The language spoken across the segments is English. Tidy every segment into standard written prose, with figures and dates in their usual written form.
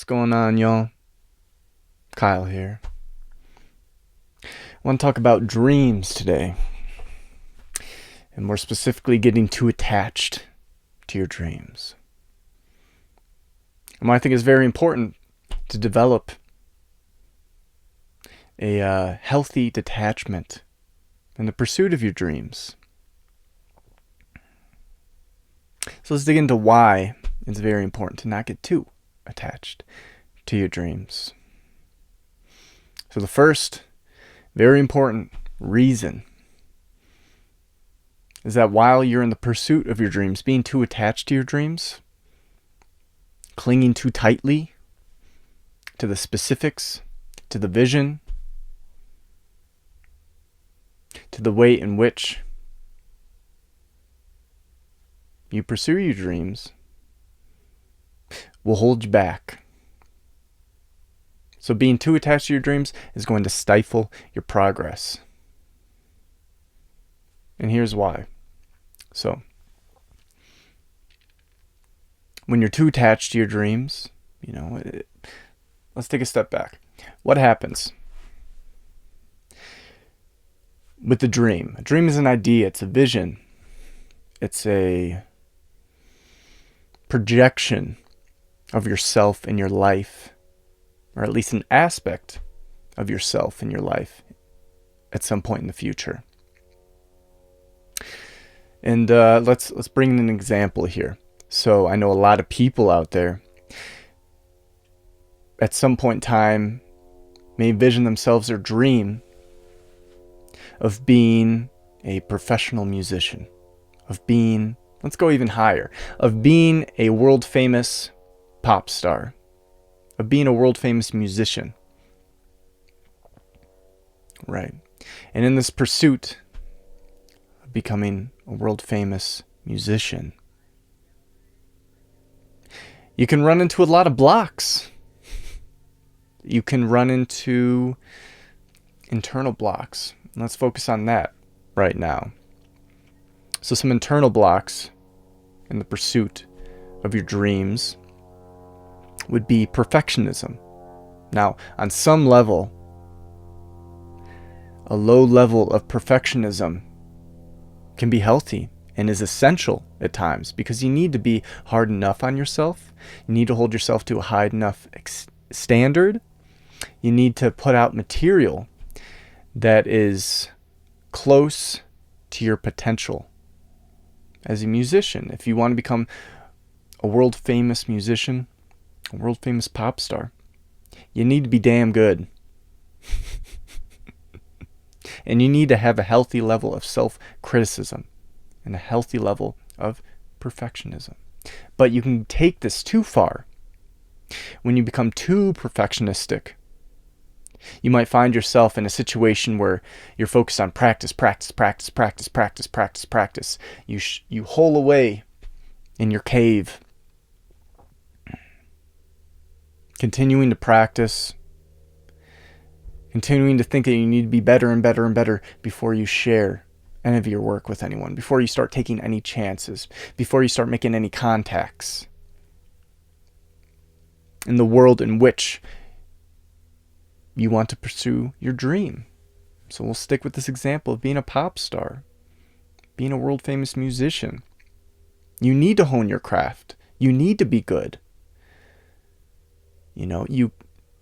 What's going on, y'all? Kyle here. I want to talk about dreams today, and more specifically, getting too attached to your dreams. And I think it's very important to develop a healthy detachment in the pursuit of your dreams. So let's dig into why it's very important to not get too attached to your dreams. So the first very important reason is that while you're in the pursuit of your dreams, being too attached to your dreams, clinging too tightly to the specifics, to the vision, to the way in which you pursue your dreams, will hold you back. So being too attached to your dreams is going to stifle your progress. And here's why. So, when you're too attached to your dreams, let's take a step back. What happens with the dream? A dream is an idea, it's a vision, it's a projection of yourself in your life, or at least an aspect of yourself in your life at some point in the future. And let's bring in an example here. So I know a lot of people out there at some point in time may envision themselves or dream of being a professional musician, of being, let's go even higher, of being a world famous pop star, of being a world famous musician. Right. And in this pursuit of becoming a world famous musician, you can run into a lot of blocks. You can run into internal blocks. Let's focus on that right now. So some internal blocks in the pursuit of your dreams would be perfectionism. Now, on some level, a low level of perfectionism can be healthy and is essential at times, because you need to be hard enough on yourself. You need to hold yourself to a high enough standard. You need to put out material that is close to your potential as a musician. If you want to become a world famous musician, a world famous pop star, you need to be damn good. And you need to have a healthy level of self-criticism and a healthy level of perfectionism. But you can take this too far. When you become too perfectionistic, you might find yourself in a situation where you're focused on practice. You hole away in your cave, continuing to practice, continuing to think that you need to be better and better and better before you share any of your work with anyone, before you start taking any chances, before you start making any contacts in the world in which you want to pursue your dream. So we'll stick with this example of being a pop star, being a world famous musician. You need to hone your craft. You need to be good. You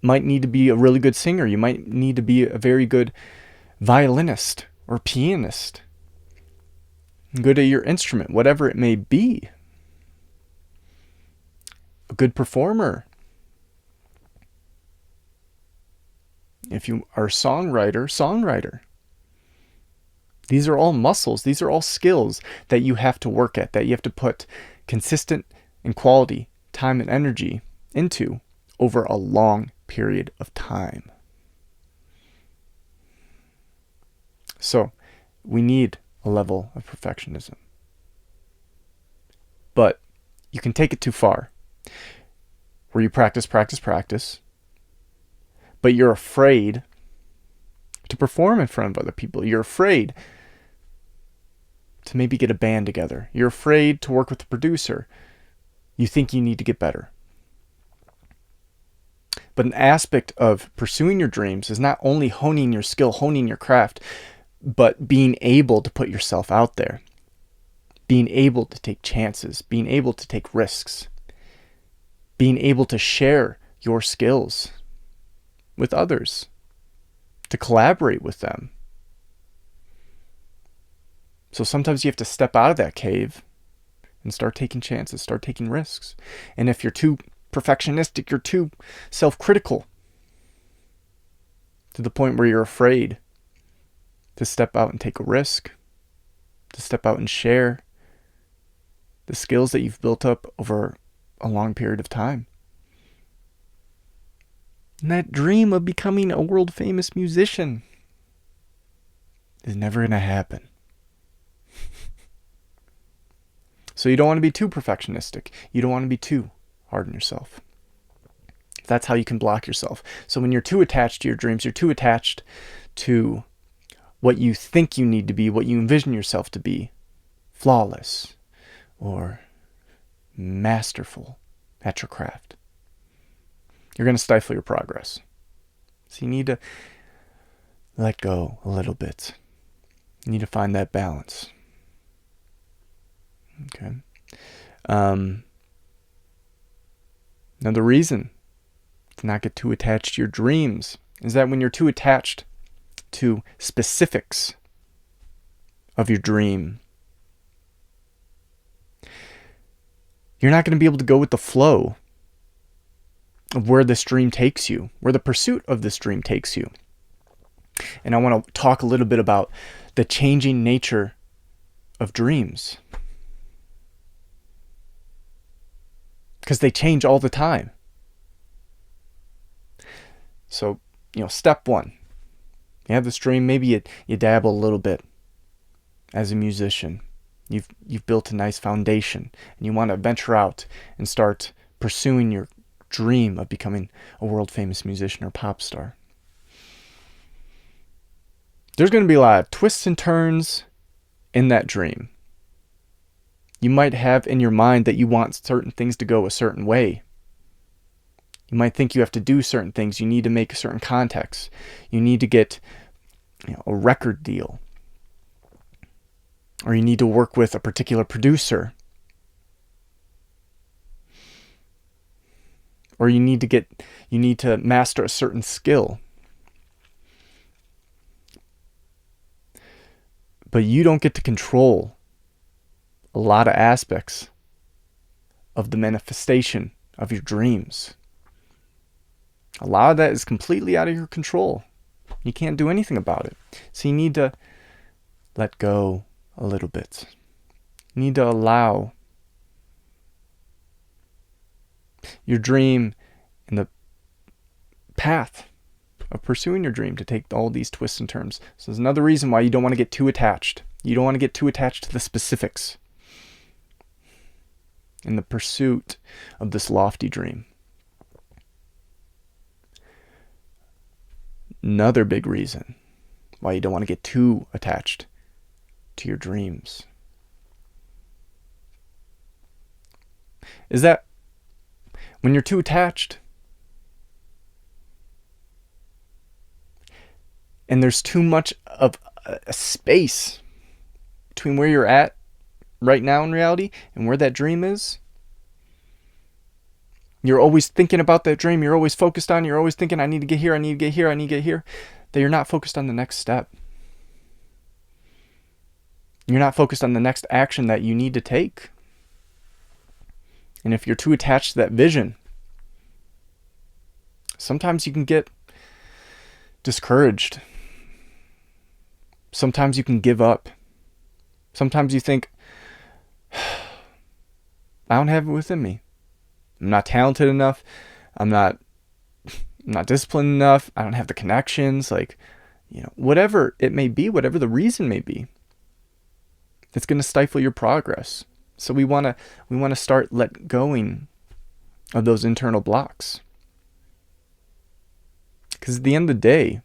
might need to be a really good singer. You might need to be a very good violinist or pianist, good at your instrument, whatever it may be. A good performer. If you are a songwriter. These are all muscles. These are all skills that you have to work at, that you have to put consistent and quality time and energy into over a long period of time. So we need a level of perfectionism. But you can take it too far, where you practice, but you're afraid to perform in front of other people. You're afraid to maybe get a band together. You're afraid to work with the producer. You think you need to get better. But an aspect of pursuing your dreams is not only honing your skill, honing your craft, but being able to put yourself out there, being able to take chances, being able to take risks, being able to share your skills with others, to collaborate with them. So sometimes you have to step out of that cave and start taking chances, start taking risks. And if you're too perfectionistic, you're too self-critical to the point where you're afraid to step out and take a risk, to step out and share the skills that you've built up over a long period of time. And that dream of becoming a world famous musician is never going to happen. So you don't want to be too perfectionistic. You don't want to be too hard on yourself. That's how you can block yourself. So when you're too attached to your dreams, you're too attached to what you think you need to be, what you envision yourself to be, flawless or masterful at your craft, you're going to stifle your progress. So you need to let go a little bit. You need to find that balance. Okay. Now the reason to not get too attached to your dreams is that when you're too attached to specifics of your dream, you're not going to be able to go with the flow of where this dream takes you, where the pursuit of this dream takes you. And I want to talk a little bit about the changing nature of dreams, because they change all the time. So, step one, you have this dream, maybe you dabble a little bit as a musician. You've built a nice foundation, and you want to venture out and start pursuing your dream of becoming a world famous musician or pop star. There's going to be a lot of twists and turns in that dream. You might have in your mind that you want certain things to go a certain way. You might think you have to do certain things. You need to make a certain context. You need to get a record deal. Or you need to work with a particular producer. Or you need to master a certain skill. But you don't get to control a lot of aspects of the manifestation of your dreams. A lot of that is completely out of your control. You can't do anything about it. So you need to let go a little bit. You need to allow your dream and the path of pursuing your dream to take all these twists and turns. So there's another reason why you don't want to get too attached. You don't want to get too attached to the specifics in the pursuit of this lofty dream. Another big reason why you don't want to get too attached to your dreams is that when you're too attached and there's too much of a space between where you're at right now in reality and where that dream is, you're always thinking about that dream, you're always focused on, you're always thinking, I need to get here, I need to get here, I need to get here, that you're not focused on the next step. You're not focused on the next action that you need to take. And if you're too attached to that vision, sometimes you can get discouraged. Sometimes you can give up. Sometimes you think, I don't have it within me. I'm not talented enough. I'm not disciplined enough. I don't have the connections. Whatever it may be, whatever the reason may be, it's going to stifle your progress. So we want to start let going of those internal blocks. Because at the end of the day,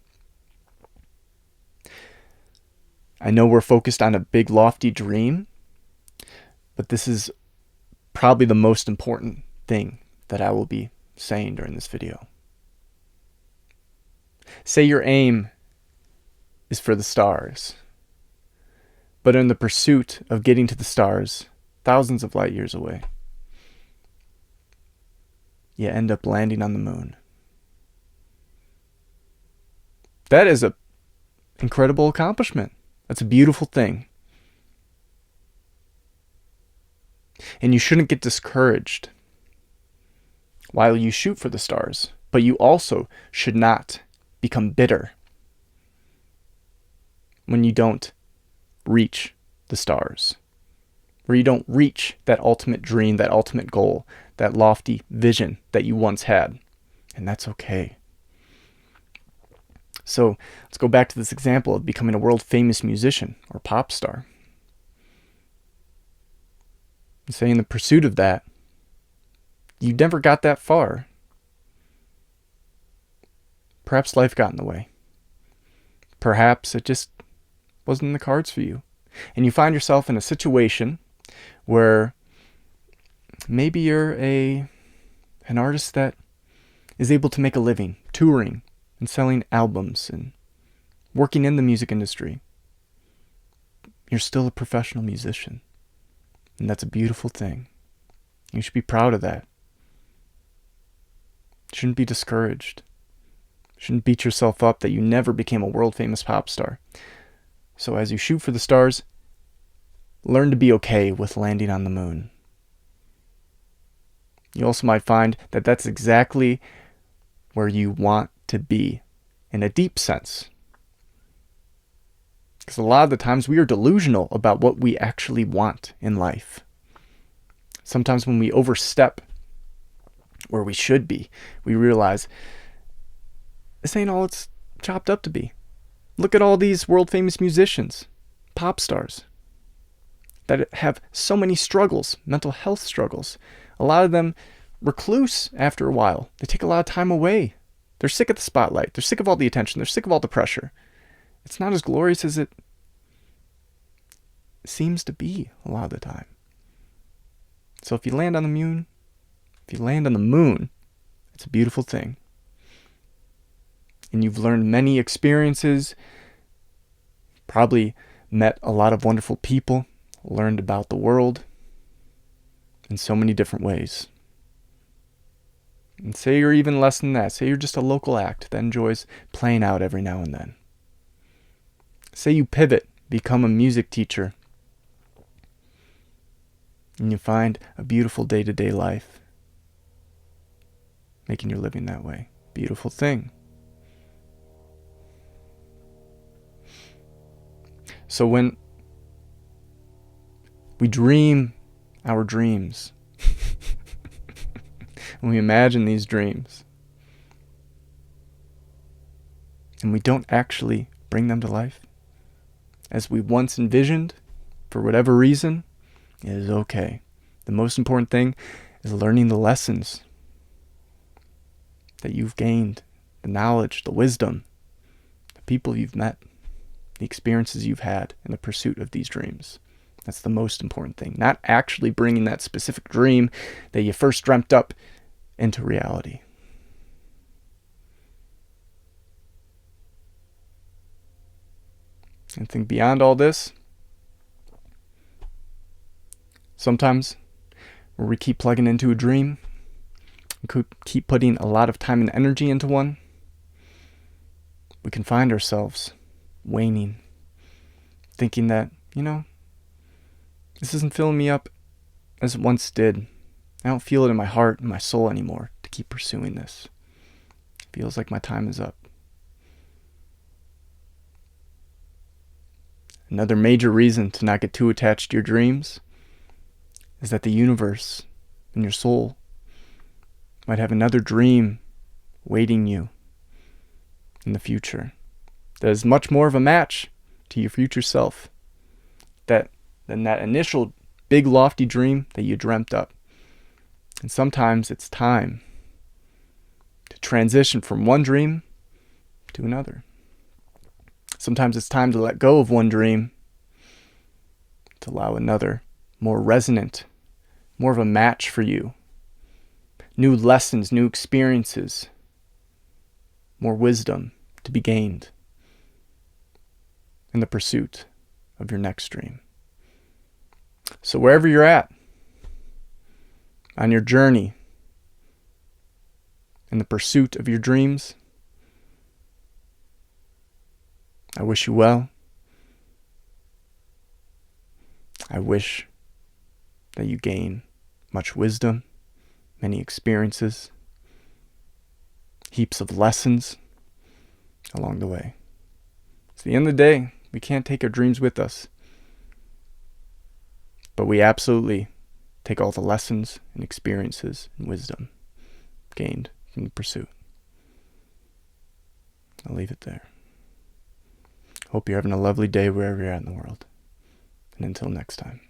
I know we're focused on a big lofty dream, but this is probably the most important thing that I will be saying during this video. Say your aim is for the stars, but in the pursuit of getting to the stars, thousands of light years away, you end up landing on the moon. That is an incredible accomplishment. That's a beautiful thing. And you shouldn't get discouraged while you shoot for the stars, but you also should not become bitter when you don't reach the stars, where you don't reach that ultimate dream, that ultimate goal, that lofty vision that you once had. And that's okay. So let's go back to this example of becoming a world famous musician or pop star. And say in the pursuit of that, you never got that far. Perhaps life got in the way. Perhaps it just wasn't in the cards for you. And you find yourself in a situation where maybe you're an artist that is able to make a living touring and selling albums and working in the music industry. You're still a professional musician. And that's a beautiful thing. You should be proud of that. You shouldn't be discouraged. You shouldn't beat yourself up that you never became a world famous pop star. So as you shoot for the stars, learn to be okay with landing on the moon. You also might find that that's exactly where you want to be in a deep sense. Because a lot of the times we are delusional about what we actually want in life. Sometimes when we overstep where we should be, we realize this ain't all it's chopped up to be. Look at all these world famous musicians, pop stars, that have so many struggles, mental health struggles. A lot of them recluse after a while. They take a lot of time away. They're sick of the spotlight. They're sick of all the attention. They're sick of all the pressure. It's not as glorious as it seems to be a lot of the time. So if you land on the moon, it's a beautiful thing. And you've learned many experiences, probably met a lot of wonderful people, learned about the world in so many different ways. And say you're even less than that. Say you're just a local act that enjoys playing out every now and then. Say you pivot, become a music teacher, and you find a beautiful day-to-day life, making your living that way. Beautiful thing. So when we dream our dreams, when we imagine these dreams, and we don't actually bring them to life as we once envisioned, for whatever reason, it is okay. The most important thing is learning the lessons that you've gained, the knowledge, the wisdom, the people you've met, the experiences you've had in the pursuit of these dreams. That's the most important thing. Not actually bringing that specific dream that you first dreamt up into reality. And think beyond all this, sometimes where we keep plugging into a dream, we could keep putting a lot of time and energy into one, we can find ourselves waning, thinking that, this isn't filling me up as it once did. I don't feel it in my heart and my soul anymore to keep pursuing this. It feels like my time is up. Another major reason to not get too attached to your dreams is that the universe and your soul might have another dream waiting you in the future that is much more of a match to your future self than that initial big lofty dream that you dreamt up. And sometimes it's time to transition from one dream to another. Sometimes it's time to let go of one dream to allow another, more resonant, more of a match for you. New lessons, new experiences, more wisdom to be gained in the pursuit of your next dream. So wherever you're at on your journey in the pursuit of your dreams, I wish you well. I wish that you gain much wisdom, many experiences, heaps of lessons along the way. At the end of the day, we can't take our dreams with us, but we absolutely take all the lessons and experiences and wisdom gained from the pursuit. I'll leave it there. Hope you're having a lovely day wherever you're at in the world. And until next time.